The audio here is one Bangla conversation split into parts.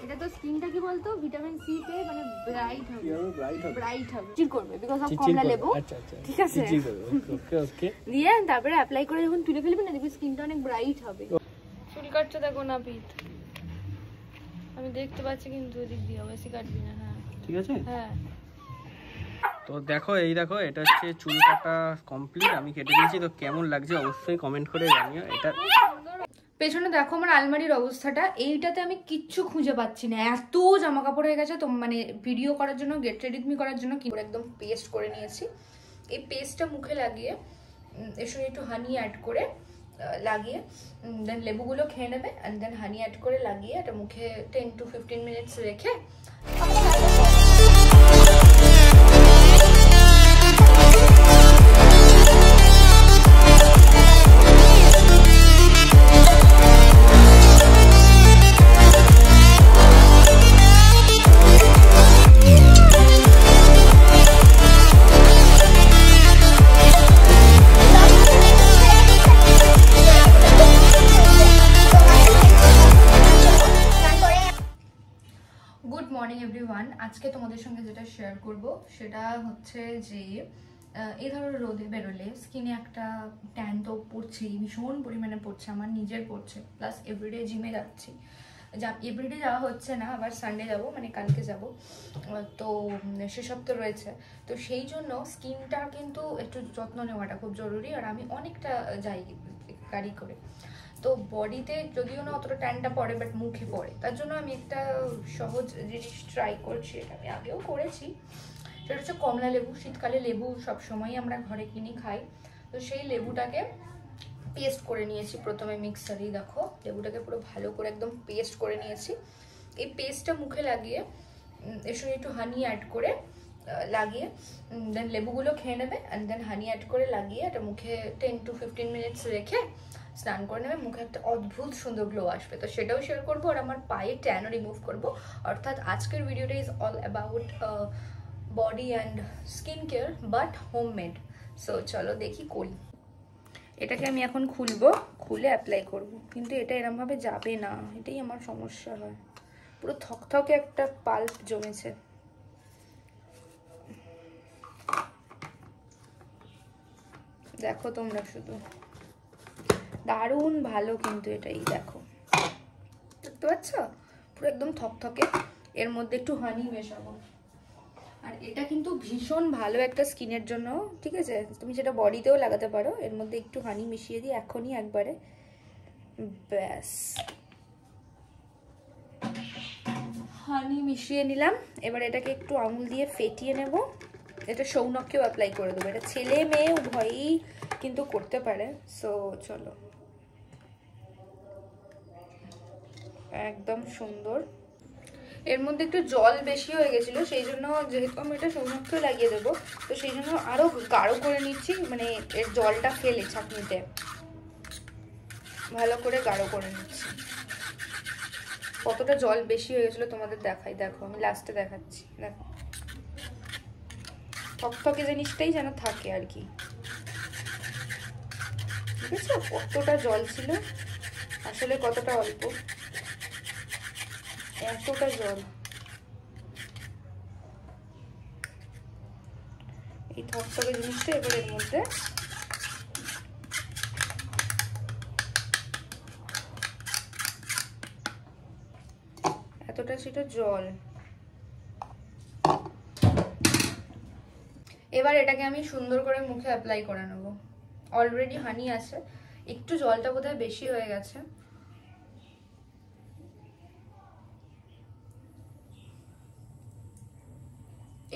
এটা তো স্কিনটা কি বলতো ভিটামিন সি তে মানে ব্রাইট হবে, ব্রাইট হবে, চিল করবে বিকজ অফ কমলা লেবু। আচ্ছা আচ্ছা, ঠিক আছে, চিল করবে। ওকে ওকে, দিয়ে তারপরে অ্যাপ্লাই করে যখন তুলে ফেলবি না দেখবি স্কিনটা অনেক ব্রাইট হবে। চুল কাটতে দেখো না পিত, আমি দেখতে পাচ্ছি কিন্তু ওদিক দিয়ে বেশি কাটবি না। হ্যাঁ ঠিক আছে। হ্যাঁ তো দেখো, এই দেখো এটা হচ্ছে চুল কাটা কমপ্লিট, আমি কেটে দিয়েছি। তো কেমন লাগছে অবশ্যই কমেন্ট করে জানিও। এটা পেছনে দেখো আমার আলমারির অবস্থাটা, এইটাতে আমি কিচ্ছু খুঁজে পাচ্ছি না, এত জামা কাপড় হয়ে গেছে। তো মানে ভিডিও করার জন্য, গেট রেডি মি করার জন্য কি একদম পেস্ট করে নিয়েছি। এই পেস্টটা মুখে লাগিয়ে এর সঙ্গে একটু হানি অ্যাড করে লাগিয়ে দেন লেবুগুলো খেয়ে নেবে, অ্যান্ড দেন হানি অ্যাড করে লাগিয়ে এটা মুখে 10 to 15 মিনিটস রেখে আজকে তোমাদের সঙ্গে যেটা শেয়ার করব সেটা হচ্ছে যে এই ধরো রোদে বেরোলে স্কিনে একটা ট্যান তো পড়ছেই, ভীষণ পরিমাণে পড়ছে, আমার নিজের পড়ছে, প্লাস এভরিডে জিমে যাচ্ছি, এভরিডে যাওয়া হচ্ছে না, আবার সানডে যাব, মানে কালকে যাব, তো সেসব তো রয়েছে। তো সেই জন্য স্কিনটা কিন্তু একটু যত্ন নেওয়াটা খুব জরুরি। আর আমি অনেকটা যাই গাড়ি করে, তো বডিতে যদিও না অতটা ট্যানটা পড়ে, বাট মুখে পড়ে। তার জন্য আমি একটা সহজ জিনিস ট্রাই করছি, এটা আমি আগেও করেছি, সেটা হচ্ছে কমলা লেবু। শীতকালে লেবু সবসময়ই আমরা ঘরে কিনে খাই, তো সেই লেবুটাকে পেস্ট করে নিয়েছি প্রথমে মিক্সারেই। দেখো লেবুটাকে পুরো ভালো করে একদম পেস্ট করে নিয়েছি। এই পেস্টটা মুখে লাগিয়ে এর সঙ্গে একটু হানি অ্যাড করে লাগিয়ে দেন লেবুগুলো খেয়ে নেবে, অ্যান্ড দেন হানি অ্যাড করে লাগিয়ে এটা মুখে 10 to 15 মিনিটস রেখে স্নান করে নেবে, মুখে একটা অদ্ভুত সুন্দর গ্লো আসবে। তো সেটাও শেয়ার করবো, আর আমার পায়ে ট্যানও রিমুভ করবো। অর্থাৎ আজকের ভিডিওটা is all about body and skin care, but homemade. So চলো দেখি করি। এটাকে আমি এখন খুলবো, খুলে অ্যাপ্লাই করব, কিন্তু এটা এরমভাবে যাবে না, এটাই আমার সমস্যা হয়। পুরো থকথকে একটা পাল্প জমেছে। দেখো তোমরা শুধু, দারুণ ভালো কিন্তু এটাই, দেখো দেখতে পাচ্ছ পুরো একদম থকথকে। এর মধ্যে একটু হানি মেশাবো, আর এটা কিন্তু ভীষণ ভালো একটা স্কিনের জন্য, ঠিক আছে? তুমি সেটা বডিতেও লাগাতে পারো। এর মধ্যে একটু হানি মিশিয়ে দিই এখনই একবারে, ব্যাস হানি মিশিয়ে নিলাম। এবার এটাকে একটু আঙুল দিয়ে ফেটিয়ে নেব। এটা সৌনককেও অ্যাপ্লাই করে দেবো, এটা ছেলে মেয়ে উভয়ই কিন্তু করতে পারে। সো চলো, একদম সুন্দর। এর মধ্যে একটু জল বেশি হয়ে গেছিলো, সেই জন্য যেহেতু আমি এটা সৌনককেও লাগিয়ে দেবো, তো সেই জন্য আরো গাঢ় করে নিচ্ছি, মানে এর জলটা ফেলে ছাঁকনিতে ভালো করে গাঢ় করে নিচ্ছি। কতটা জল বেশি হয়ে গেছিলো তোমাদের দেখাই, দেখো আমি লাস্টে দেখাচ্ছি। দেখো থকথকে জিনিসটাই যেন থাকে আর কি, ঠিক আছে? কতটা জল ছিল, আসলে কতটা অল্প, এতটা জল। এই থকথকে জিনিসটা এবার এর মধ্যে এতটা ছিল জল। এবার এটাকে আমি সুন্দর করে মুখে অ্যাপ্লাই করে নেব। অলরেডি হানি আছে, একটু জলটা বোধহয় বেশি হয়ে গেছে।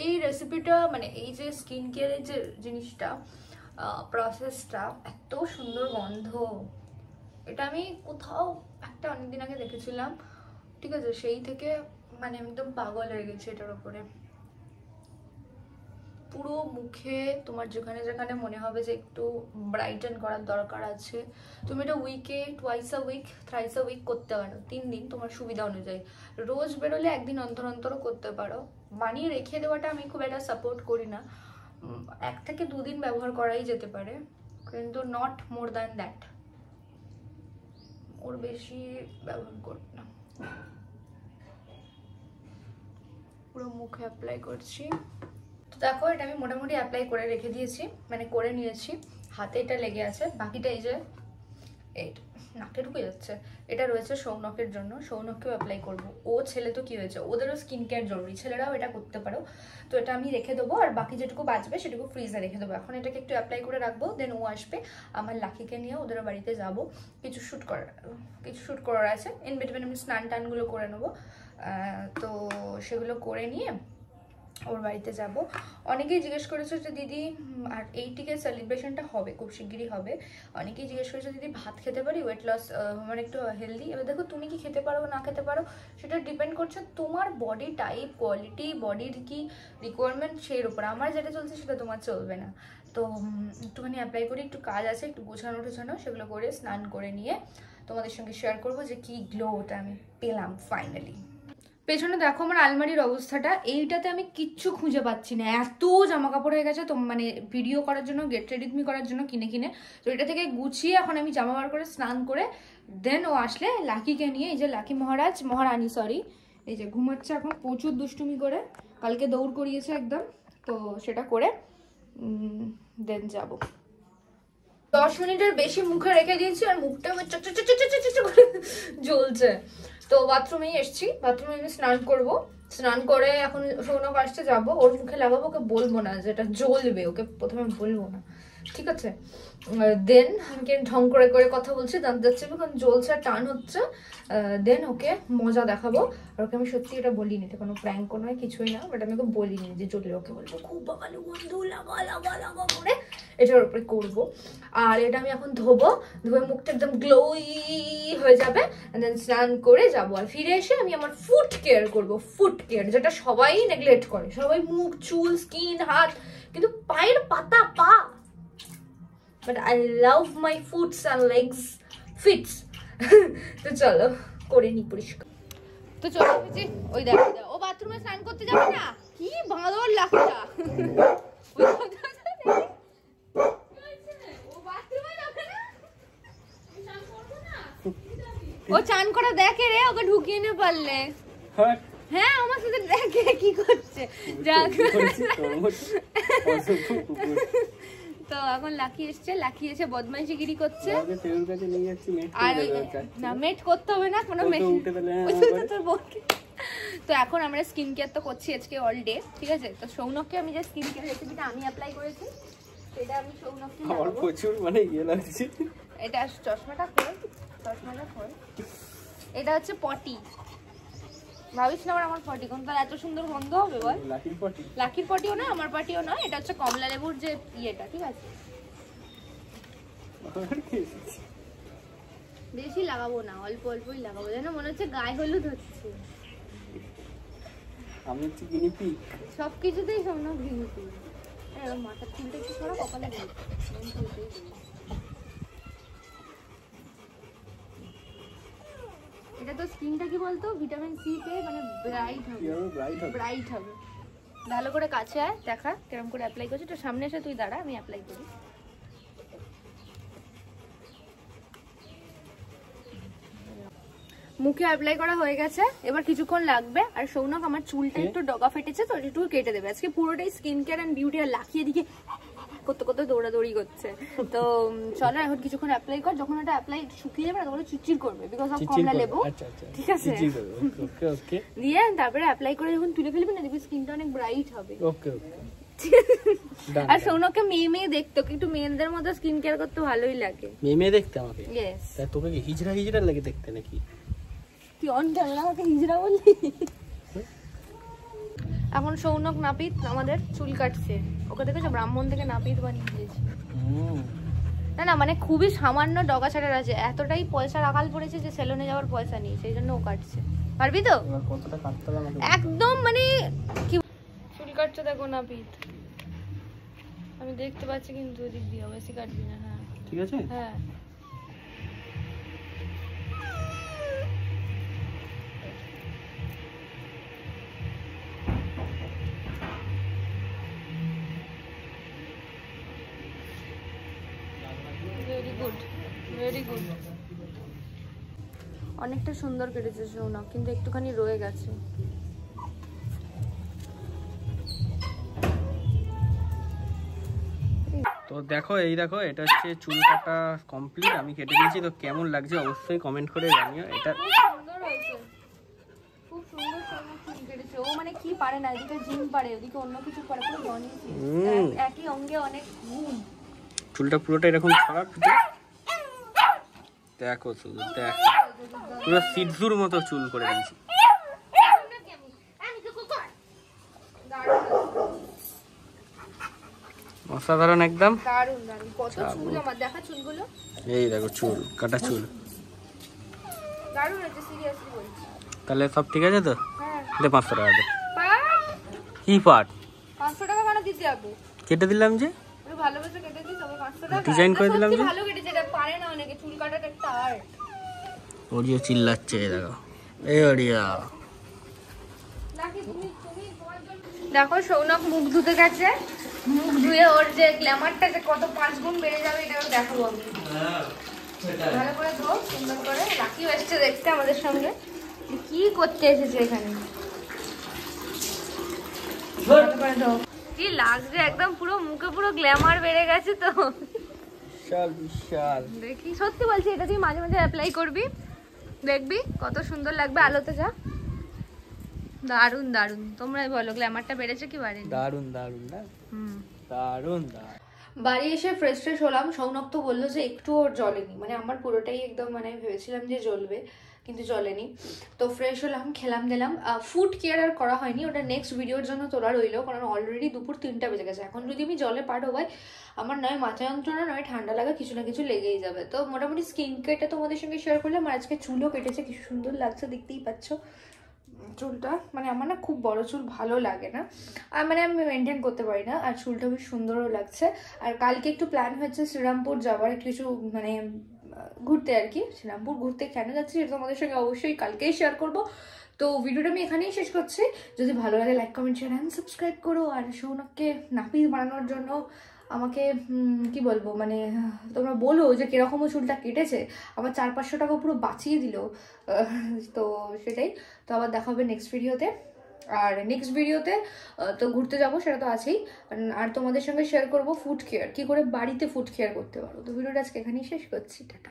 এই রেসিপিটা মানে এই যে স্কিন কেয়ারের যে জিনিসটা, প্রসেসটা এত সুন্দর গন্ধ, এটা আমি কোথাও একটা অনেকদিন আগে দেখেছিলাম, ঠিক আছে? সেই থেকে মানে একদম পাগল হয়ে গেছে এটার উপরে। পুরো মুখে তোমার যেখানে যেখানে মনে হবে যে একটু ব্রাইটেন করার দরকার আছে, তুমি এটা উইকে twice a week, thrice a week করতে পারো, 3 দিন তোমার সুবিধা অনুযায়ী। রোজ বেরোলে একদিন অন্তর অন্তরও করতে পারো। বানিয়ে রেখে দেওয়াটা আমি খুব একটা সাপোর্ট করি না, 1 থেকে 2 দিন ব্যবহার করাই যেতে পারে, কিন্তু নট মোর দ্যান দ্যাট, ওর বেশি ব্যবহার করব না। পুরো মুখে অ্যাপ্লাই করছি। তো দেখো এটা আমি মোটামুটি অ্যাপ্লাই করে রেখে দিয়েছি, মানে করে নিয়েছি। হাতে এটা লেগে আছে, বাকিটা এই যে এইটা নাকে ঢুকে যাচ্ছে, এটা রয়েছে সৌনকের জন্য, সৌনককেও অ্যাপ্লাই করব। ও ছেলে তো কি হয়েছে, ওদেরও স্কিন কেয়ার জরুরি, ছেলেরাও এটা করতে পারো। তো এটা আমি রেখে দেবো, আর বাকি যেটুকু বাঁচবে সেটুকু ফ্রিজে রেখে দেবো। এখন এটাকে একটু অ্যাপ্লাই করে রাখবো, দেন ও আসবে, আমার লাকিকে নিয়ে ওদের বাড়িতে যাব, কিছু শ্যুট করার আছে। ইন বিটুইন আমি স্নান টানগুলো করে নেবো, তো সেগুলো করে নিয়ে ওর বাড়িতে যাব। অনেকেই জিজ্ঞেস করেছে যে দিদি, আর 80K সেলিব্রেশনটা হবে, খুব শিগগিরই হবে। অনেকেই জিজ্ঞেস করেছে দিদি ভাত খেতে পারি, ওয়েট লস মানে একটু হেলদি। এবার দেখো তুমি কি খেতে পারো না খেতে পারো সেটা ডিপেন্ড করছে তোমার বডি টাইপ, কোয়ালিটি, বডির কি রিকোয়ারমেন্ট সেই উপর। আমার যেটা চলছে সেটা তোমার চলবে না। তো একটুখানি অ্যাপ্লাই করি, একটু কাজ আছে, একটু গোছানো টোছানো, সেগুলো করে স্নান করে নিয়ে তোমাদের সঙ্গে শেয়ার করবো যে কি গ্লোটা আমি পেলাম ফাইনালি। পেছনে দেখো আমার আলমারির অবস্থাটা, এইটাতে আমি কিচ্ছু খুঁজে পাচ্ছি না, এত জামা কাপড় হয়ে গেছে। তো মানে ভিডিও করার জন্য, গেট রেডি মি করার জন্য কিনে তো এটা থেকে গুছিয়ে এখন আমি জামা বার করে স্নান করে দেন ও আসলে লাকিকে নিয়ে, এই যে লাকি মহারানী সরি, এই যে ঘুমাচ্ছে এখন প্রচুর দুষ্টুমি করে, কালকে দৌড় করিয়েছে একদম, তো সেটা করে দেন যাব। 10 মিনিটের বেশি মুখে রেখে দিয়েছি, আর মুখটা জ্বলছে। তো বাথরুমেই এসছি, বাথরুমে আমি স্নান করব, স্নান করে এখন সৌনক আসতে যাবো, ওর মুখে লাগাবো, ওকে বলবো না যেটা জ্বলবে, ওকে প্রথমে বলবো না, ঠিক আছে? দেন আমাকে ঢং করে করে কথা বলছি, দাঁত যাচ্ছে এখন জ্বলছে, টান হচ্ছে, দেন ওকে মজা দেখাবো। আর ওকে আমি সত্যি এটা বলিনি, এটা কোনো প্র্যাঙ্কও নয়, কিছুই না, বাট আমি ওকে বলিনি যে জ্বললে ওকে বলবো খুব বাগালে বন্ধু লাগা লাগা লাগা করে এটার উপরে করবো। আর এটা আমি এখন ধোবো, ধুয়ে মুখটা একদম গ্লোই হয়ে যাবে, দেন স্নান করে যাবো। আর ফিরে এসে আমি আমার ফুট কেয়ার করবো, ফুট কেয়ার যেটা সবাই নেগলেক্ট করে, সবাই মুখ, চুল, স্কিন, হাত, কিন্তু পায়ের পাতা, পা, but I love my foots and legs feets. তো চলো করে নি পরিষ্কার। তো চলো ওই দেখো ও বাথরুমে স্নান করতে যাবে না, কি বাঁদর লাগটা। ও চান করে দেখে রে, ওকে ঢুকিয়ে নিয়ে পারলে। হ্যাঁ আমার সাথে দেখে কি করছে। তো এখন লাকি এসছে, লাকি এসে বদমাইশিগিরি করছে। আর না মেট করতে হবে না কোনো মেশিন। তো এখন আমরা স্কিন কেয়ার তো করছি আজকে অল ডে, ঠিক আছে? তো সৌনককে আমি যে স্কিন কেয়ার রেসিপিটা আমি অ্যাপ্লাই করেছি সেটা আমি সৌনককে লাগাবো। প্রচুর মানে ইয়ে লাগছে। এটা চশমাটা খোল, চশমাটা খোল। এটা হচ্ছে পটি, ভাবিস না আমার পটি কোন তার এত সুন্দর গন্ধ হবে বল? লাকির পটি, লাকির পটিও না, আমার পটিও না, এটা হচ্ছে কমলা লেবুর যে ইয়েটা, ঠিক আছে? বেশি লাগাবো না, অল্প অল্পই লাগাবো, যেন মনে হচ্ছে গায়ে হলুদ হচ্ছে। আমি হচ্ছে গিনিপি, সবকিছুতেই সৌনক গিনিপি। মাথার চুলটা একটু সরা, কপালে দিই। এটা তো স্কিনটা কি বলতো ভিটামিন সি তে মানে ব্রাইট হবে, ব্রাইট হবে। ভালো করে কাছে আয়, দেখা কেরম করে অ্যাপ্লাই করছিস। তো সামনে এসে তুই দাঁড়া, আমি অ্যাপ্লাই করি। মুখে অ্যাপ্লাই করা হয়ে গেছে, এবার কিছুক্ষণ লাগবে। আর সৌনক আমার চুলটা একটু ডগা ফেটেছে, তো একটু কেটে দেবে আজকে। পুরোটাই স্কিন কেয়ার এন্ড বিউটি, আর লাকিয়ে দিকে করতে করতে দৌড়াদৌড়ি করছে। তো চলো এখন কিছুক্ষণ অ্যাপ্লাই কর, যখন ওটা অ্যাপ্লাই শুকিয়ে যাবে তখন চিরচির করবে বিকজ অফ কমলা লেবু, ঠিক আছে? ওকে ওকে। দিয়ে তারপরে অ্যাপ্লাই করে যখন তুলে ফেলবি না, দেখবি স্কিনটা অনেক ব্রাইট হবে। ওকে ওকে। আর সৌনককে মেয়ে দেখতে, একটু মেয়েদের মতো স্কিন কেয়ার করতে ভালোই লাগে। মেয়ে দেখতে আমাকে? ইয়েস। তা তোকে কি হিজড়া হিজড়া লাগে দেখতে নাকি? তুই অন ক্যামেরা আমাকে হিজড়া বললি? এখন সৌনক নাপিত আমাদের চুল কাটছে, ওকে দেখেছো ব্রাহ্মণ থেকে নাপিত বানিয়ে দিয়েছে। না না মানে খুবই সামান্য ডগা ছাড়ার আছে, এতটাই পয়সার আকাল পড়েছে যে সেলুনে যাওয়ার পয়সা নেই, সেই জন্য ও কাটছে। পারবি তো? কতটা কাটতে হবে একদম মানে কি চুল কাটছে দেখো নাপিত, আমি দেখতে পাচ্ছি কিন্তু ওদিক দিয়ে বেশি কাটবি না। হ্যাঁ ঠিক আছে। হ্যাঁ ভেরি গুড, ভেরি গুড। অনেকটা সুন্দর কেটেছে সৌনক, কিন্তু একটুখানি রয়ে গেছে। দেখো এটা হচ্ছে চুল কাটা কমপ্লিট, আমি কেটে দিয়েছি। তো কেমন লাগছে অবশ্যই কমেন্ট করে জানিও। এটা সুন্দর হয়েছে, খুব সুন্দর সুন্দর চুল কেটেছে ও। মানে কি পারে না, এদিকে জিম পারে, ওদিকে অন্য কিছু পারে, পুরো জনি একই অঙ্গে অনেক গুণ। চুলটা পুরোটা এরকম ছড়া ফিতে, দেখো শুধু দেখো, পুরো সিদ্ধুর মতো চুল করে দিয়েছি। অসাধারণ একদম, দারুণ দারুণ। কত চুল আমার, দেখা চুলগুলো, এই দেখো চুল কাটা চুল, দারুণ হয়েছে সিরিয়াসলি বলছি। তাহলে সব ঠিক আছে তো? হ্যাঁ। দে 500 টাকা দে। কি পাট পাট? 500 টাকা কেন দিতে যাবো? কেটে দিলাম যে, তুই ভালোবেসে কেটে দিস, তবে 500 টাকা ডিজাইন করে দিলাম যে। ভালো কেটেছে, এটা পারে না অনেকে, চুল কাটাটা একটা আর্ট। ওরিও চিল্লাচ্ছে, এই দেখো, এই ওরিয়া। দেখো সৌনক মুখ ধুতে গেছে, মুখ ধুয়ে ওর যে গ্ল্যামারটা যে কত 5 গুণ বেড়ে যাবে এটাও দেখাবো আমি। ভালো করে ধো, সুন্দর করে। রাখিও এসছে দেখতে আমাদের সঙ্গে, কি করতে এসেছে এখানে। ভালো করে ধো। কি লাগছে একদম, পুরো মুখে পুরো গ্ল্যামার বেড়ে গেছে তো। বিশাল বিশাল। দেখি, সত্যি বলছি, এটা তুই মাঝে মাঝে অ্যাপ্লাই করবি, দেখবি কত সুন্দর লাগবে আলোতে। যা, দারুন দারুন। তোমরাই বলো গ্ল্যামারটা বেড়েছে কি বাড়েনি? দারুন দারুন না, দারুন দারুন। বাড়ি এসে ফ্রেশ ফ্রেশ হলাম। সৌনক তো বললো যে একটু ওর জ্বলেনি, মানে আমার পুরোটাই একদম, মানে ভেবেছিলাম যে জ্বলবে কিন্তু জ্বলেনি। তো ফ্রেশ হলাম, খেলাম দিলাম। ফুড কেয়ার আর করা হয়নি, ওটা নেক্সট ভিডিওর জন্য তোলা রইলো, কারণ অলরেডি দুপুর 3টা বেজে গেছে। এখন যদি আমি জলে পা ডোবাই, আমার নয় মাথা যন্ত্রণা নয় ঠান্ডা লাগা, কিছু না কিছু লেগেই যাবে। তো মোটামুটি স্কিন কেয়ারটা তোমাদের সঙ্গে শেয়ার করলাম। আর আজকে চুলও কেটেছে, কি সুন্দর লাগছে, দেখতেই পাচ্ছ চুলটা। মানে আমার না খুব বড় চুল ভালো লাগে না, আর মানে আমি মেনটেন করতে পারি না। আর চুলটা বেশ সুন্দরও লাগছে। আর কালকে একটু প্ল্যান হচ্ছে শ্রীরামপুর যাওয়ার, কিছু মানে ঘুরতে আর কি। শ্রীরামপুর ঘুরতে কেন যাচ্ছি সেটা তোমাদের সঙ্গে অবশ্যই কালকেই শেয়ার করব। তো ভিডিওটা আমি এখানেই শেষ করছি। যদি ভালো লাগে like comment share and subscribe করো। আর সৌনককে নাপিত বানানোর জন্য আমাকে কি বলবো, মানে তোমরা বলো যে কিরকমও চুলটা কেটেছে। আমার 400-500 টাকা পুরো বাঁচিয়ে দিল। তো সেটাই। তো আবার দেখা হবে নেক্সট ভিডিওতে। আর নেক্সট ভিডিওতে তো ঘুরতে যাব, সেটা তো আছেই। আর তোমাদের সঙ্গে শেয়ার করব ফুড কেয়ার, কী করে বাড়িতে ফুড কেয়ার করতে পারো। তো ভিডিওটা আজকে এখানেই শেষ করছি, টাটা।